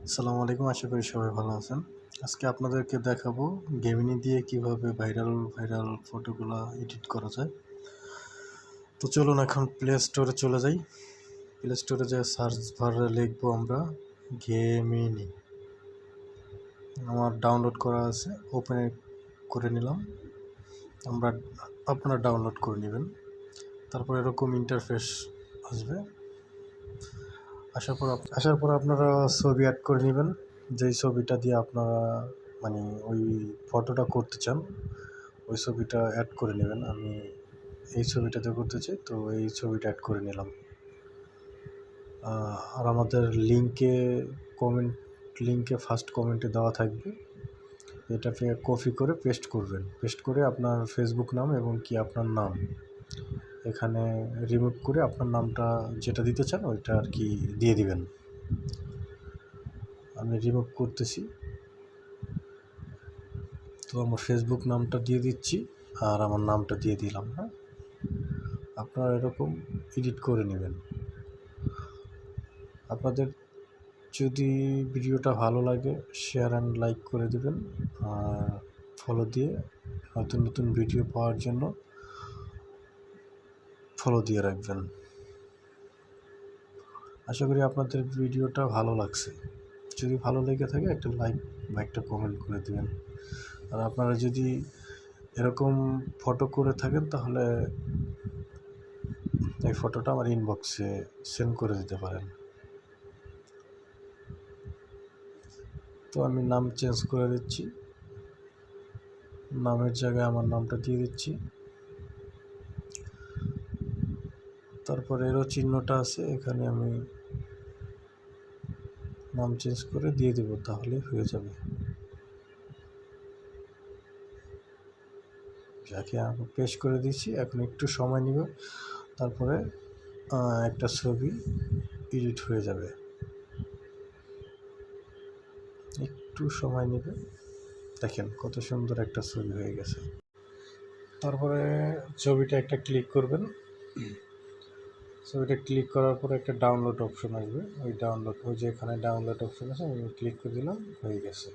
আসসালামু আলাইকুম। আশা করি সবাই ভালো আছেন। আজকে আপনাদেরকে দেখাবো Gemini দিয়ে কিভাবে ভাইরাল ফটোগুলা এডিট করা যায়। তো চলুন এখন প্লে স্টোরে চলে যাই। প্লে স্টোরে যেয়ে সার্চ বারে লিখবো আমরা Gemini। আমার ডাউনলোড করা আছে, ওপেন করে নিলাম। আপনারা ডাউনলোড করে নেবেন। তারপর এরকম ইন্টারফেস আসবে। আসার পর আপনারা ছবি অ্যাড করে নেবেন। যেই ছবিটা দিয়ে আপনারা মানে ওই ফটোটা করতে চান, ওই ছবিটা অ্যাড করে নেবেন। আমি এই ছবিটাতে করতে চাই, তো এই ছবিটা অ্যাড করে নিলাম। আর আমাদের লিঙ্কে ফার্স্ট কমেন্টে দেওয়া থাকবে। এটা কপি করে পেস্ট করবেন। পেস্ট করে আপনার ফেসবুক নাম এবং কি আপনার নাম এখানে রিমুভ করে আপনার নামটা যেটা দিতে চান ওইটা আর কি দিয়ে দিবেন। আমি রিমুভ করতেছি। তো আমার ফেসবুক নামটা দিয়ে দিচ্ছি আর আমার নামটা দিয়ে দিলাম। হ্যাঁ, আপনারা এরকম এডিট করে নেবেন। আপনাদের যদি ভিডিওটা ভালো লাগে শেয়ার অ্যান্ড লাইক করে দেবেন, আর ফলো দিয়ে নতুন নতুন ভিডিও পাওয়ার জন্য ফলো দিয়ে রাখবেন। আশা করি আপনাদের ভিডিওটা ভালো লাগছে। যদি ভালো লেগে থাকে একটা লাইক বা একটা কমেন্ট করে দেবেন। আর আপনারা যদি এরকম ফটো করে থাকেন তাহলে এই ফটোটা আমার ইনবক্সে সেন্ড করে দিতে পারেন। তো আমি নাম চেঞ্জ করে দিচ্ছি। নামের জায়গায় আমার নামটা দিয়ে দিচ্ছি। তারপর এরও চিহ্নটা আছে, এখানে আমি নাম চেঞ্জ করে দিয়ে দেবো, তাহলে হয়ে যাবে। যাকে আমি পেস্ট করে দিচ্ছি, এখন একটু সময় নিব, তারপরে একটা ছবি এডিট হয়ে যাবে। একটু সময় নেবে। দেখেন কত সুন্দর একটা ছবি হয়ে গেছে। তারপরে ছবিটা একটা ক্লিক করবেন। ছবিটা ক্লিক করার পরে একটা ডাউনলোড অপশন আসবে। ওই যে এখানে ডাউনলোড অপশন আছে, আমি ক্লিক করে দিলাম, হয়ে গেছে।